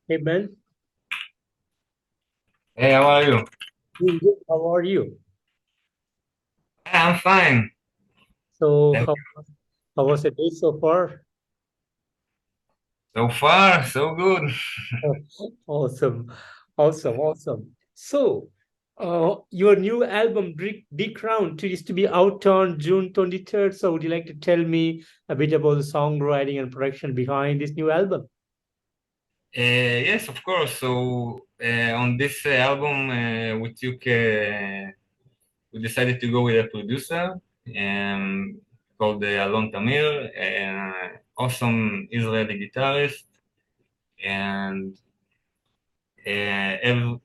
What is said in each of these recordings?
Hey Ben, Hey, how are you? doing good. How are you? I'm fine. So Thank how was the day so far? you. So far, so good. Awesome, awesome. So, your new album, Decrown, is to be out on June 23rd. So, would you like to tell me a bit about the songwriting and production behind this new album? Yes, of course. So on this album, we decided to go with a producer called Alon Tamir, awesome Israeli guitarist, and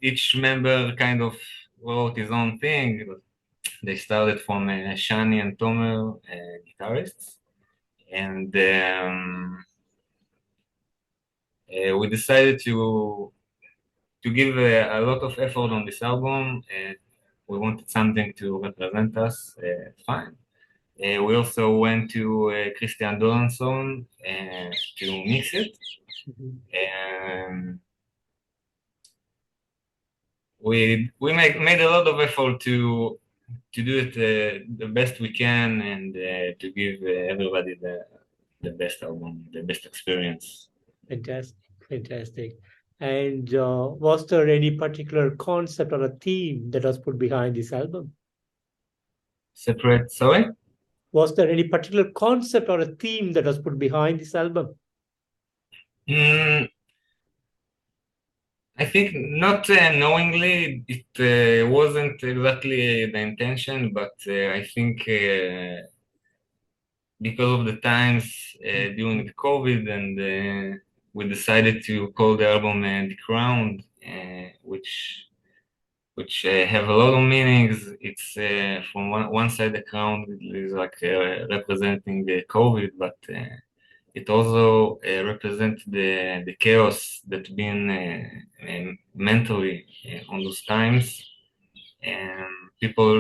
each member kind of wrote his own thing. They started from Shani and Tomer, guitarists, and we decided to give a lot of effort on this album. We wanted something to represent us. Fine. We also went to Christian Dolanson to mix it. Mhm. And made a lot of effort to do it the best we can and to give everybody the best album, the best experience. Fantastic, fantastic. And was there any particular concept or a theme that was put behind this album? Separate, sorry? Was there any particular concept or a theme that was put behind this album? Mm, I think not knowingly, it wasn't exactly the intention, but I think because of the times during the COVID, and we decided to call the album "The Crown," which have a lot of meanings. It's from one side, the crown is like representing the COVID, but it also represents the chaos that's been mentally on those times, and people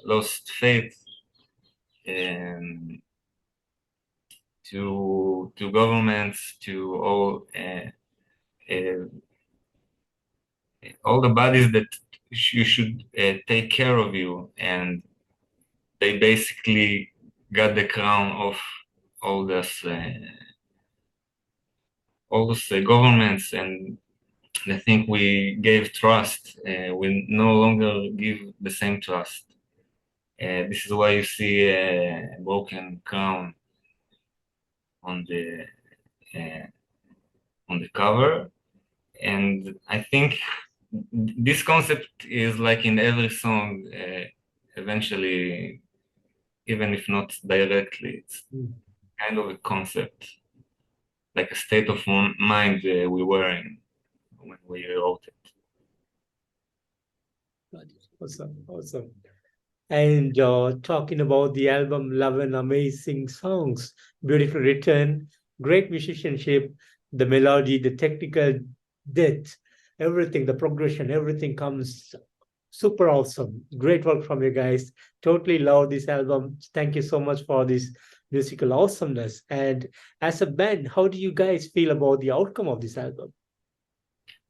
lost faith um, to governments, to uh, all the bodies that you should take care of you, and they basically got the crown of all this all those governments, and I think we gave trust. We no longer give the same trust. This is why you see a broken crown on uh, the cover, and I think this concept is like in every song. Eventually, even if not directly, it's Mm. kind of a concept, like a state of mind we were in when we wrote it. Got it. Awesome, awesome. And talking about the album, love and amazing songs, beautifully written, great musicianship, the melody, the technical depth, everything, the progression, everything comes super awesome. Great work from you guys. Totally love this album. Thank you so much for this musical awesomeness. And as a band, how do you guys feel about the outcome of this album?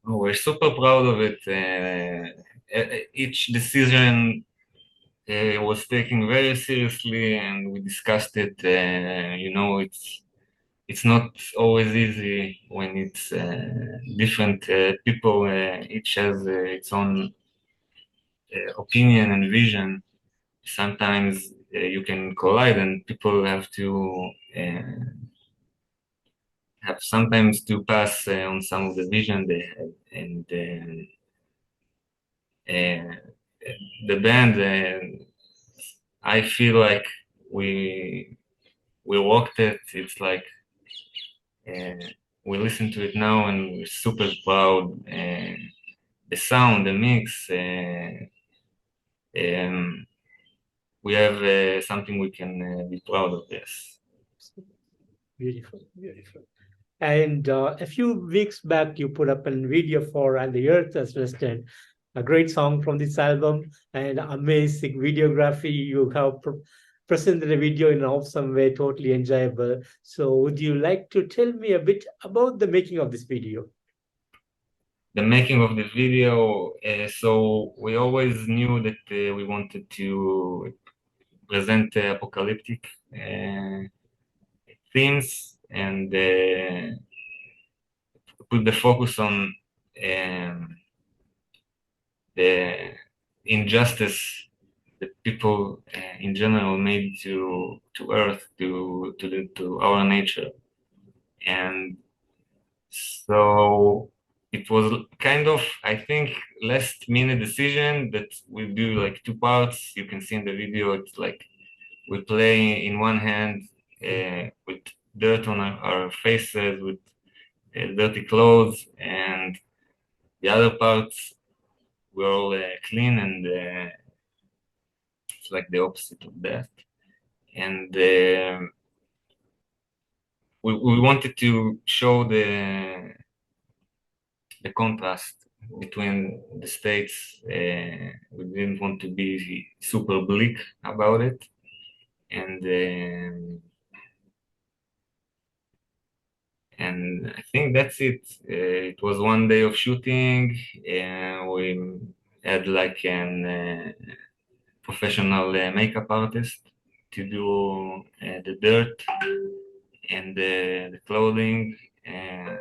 Oh, we're super proud of it. Each decision was taken very seriously, and we discussed it. It's not always easy when it's different people. Each has its own opinion and vision. Sometimes you can collide, and people have sometimes to pass on some of the vision they have, and uh, the band. I feel like we we walked it. It's like uh, we listen to it now, and we're super proud. The sound, the mix. Um, we have something we can be proud of. Yes. Beautiful, beautiful. And a few weeks back, you put up a video for And the Earth Has Rested, a great song from this album and amazing videography. You have presented the video in an awesome way, totally enjoyable. So, would you like to tell me a bit about the making of this video? the making of the video, so we always knew that we wanted to present apocalyptic themes and put the focus on the injustice that people in general made to Earth, to our nature, and so it was kind of, I think, last minute decision that we do like two parts. You can see in the video, it's like we play in one hand with dirt on our faces, with dirty clothes, and the other parts we're all clean, and it's like the opposite of that. And we wanted to show the contrast between the states. We didn't want to be super bleak about it, and I think that's it. It was one day of shooting, and we had like an professional makeup artist to do the dirt and the clothing. And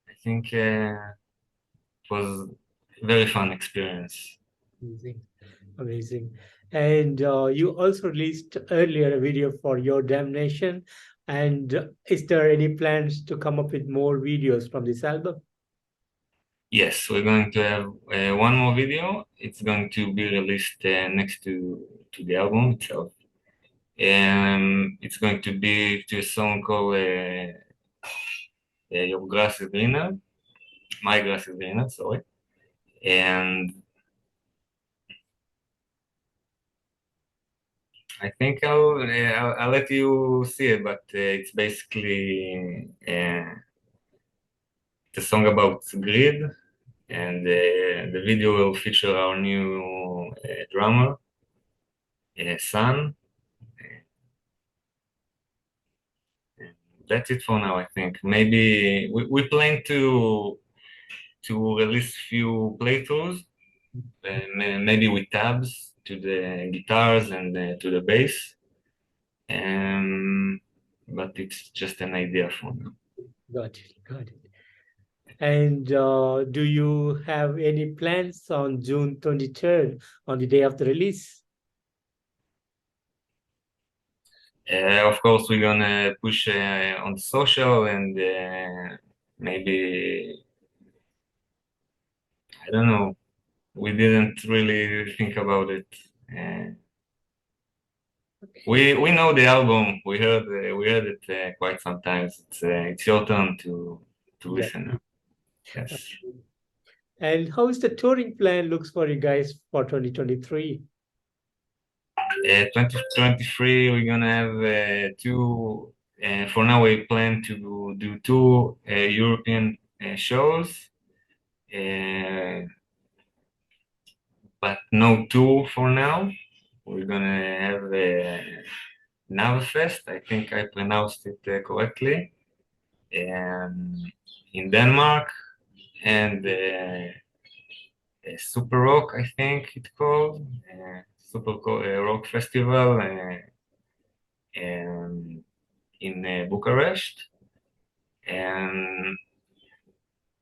I think it was a very fun experience. Amazing. Amazing. And you also released earlier a video for Your Damnation. And is there any plans to come up with more videos from this album? Yes, we're going to have one more video. It's going to be released next to the album itself. It's going to be to a song called Your Grass is Greener, My Grass is Greener, sorry. And I think I'll let you see it, but it's basically it's a song about greed, and the video will feature our new drummer, San. That's it for now, I think. Maybe we plan to release few playthroughs, maybe with tabs to the guitars and to the bass. But it's just an idea for now. Got it. Got it. And do you have any plans on June 23rd, on the day of the release? Of course, we're gonna push on social, and maybe, I don't know, we didn't really think about it. We know the album. We heard it quite sometimes. It's your turn to listen now. Yes. And how is the touring plan looks for you guys for 2023? 2023, we're gonna have two. For now, we plan to do two European shows, but no tour for now. We're gonna have a Navfest. I think I pronounced it correctly, in Denmark, and Super Rock, I think it's called, Super Rock Festival in Bucharest. And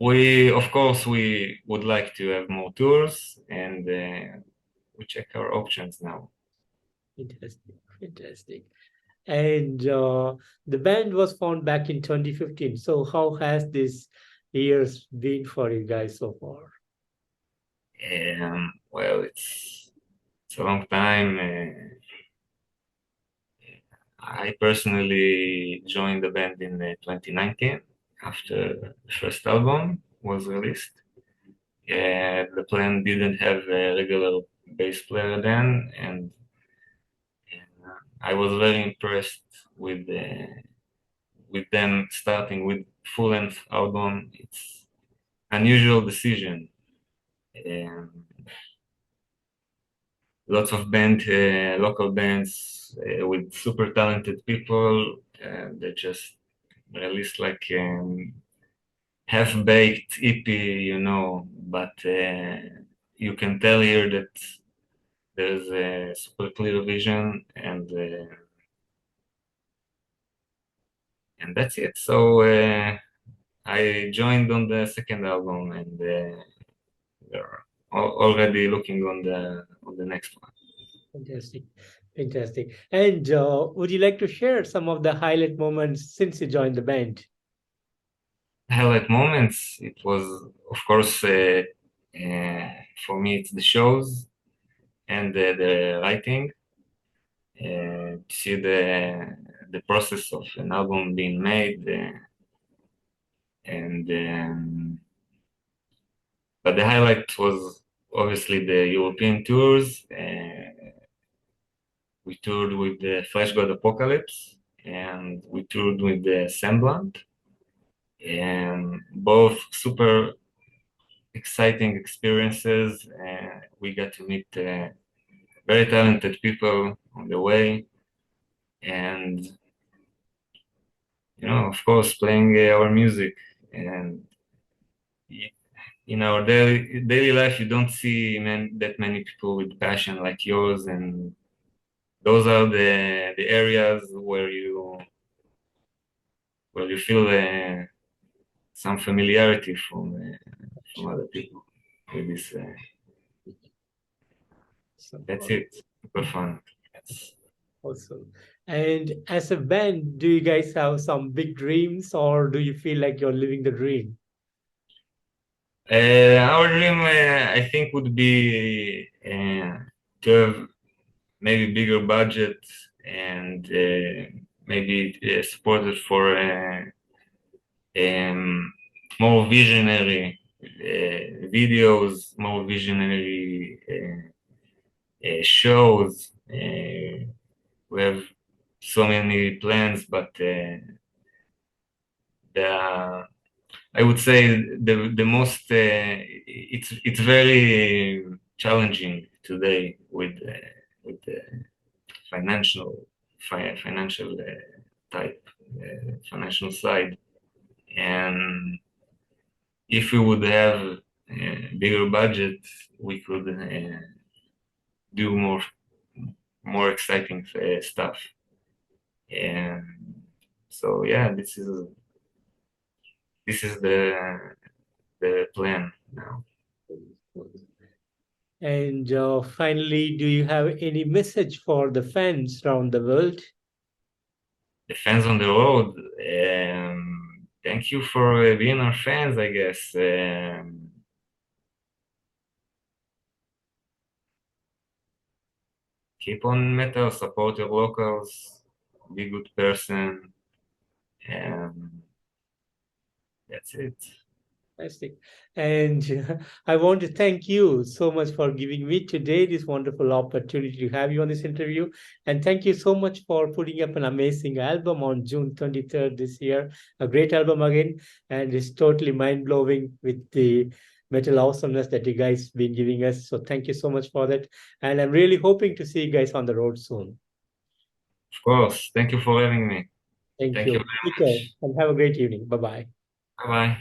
of course, we would like to have more tours, and we check our options now. Interesting, interesting. And the band was formed back in 2015. So how has this years been for you guys so far? Well, it's a long time. I personally joined the band in 2019 after the first album was released. The band didn't have a regular bass player then, and I was very impressed with them starting with full-length album. It's unusual decision. Lots of local bands with super talented people. They just released like half-baked EP, but you can tell here that there's a super clear vision, and that's it. So I joined on the second album, and we're already looking on the next one. Fantastic. Fantastic. And would you like to share some of the highlight moments since you joined the band? Highlight moments. It was, of course, for me, it's the shows and the writing. To see the process of an album being made, and but the highlight was obviously the European tours. We toured with the Flash God Apocalypse, and we toured with the Semblant, and both super exciting experiences. We got to meet very talented people on the way, and of course, playing our music. And in our daily life, you don't see that many people with passion like yours, and those are the areas where you feel some familiarity from other people with this. That's it. Super fun. Yes. Awesome. And as a band, do you guys have some big dreams, or do you feel like you're living the dream? Our dream, I think, would be to have maybe bigger budget, and maybe supported for more visionary videos, more visionary shows. We have so many plans, but I would say the most it's very challenging today with the financial type financial side, and if we would have a bigger budget, we could do more exciting stuff. And so yeah, this is the plan now. And finally, do you have any message for the fans around the world? The fans on the road, thank you for being our fans, I guess. Keep on metal, support your locals, be a good person, and that's it. Fantastic. And I want to thank you so much for giving me today this wonderful opportunity to have you on this interview. And thank you so much for putting up an amazing album on June 23rd this year. A great album again. And it's totally mind-blowing with the metal awesomeness that you guys been giving us. So thank you so much for that. And I'm really hoping to see you guys on the road soon. Of course. Thank you for having me. Thank Thank you you. very Take care much. and have a great evening. Bye-bye. Bye bye.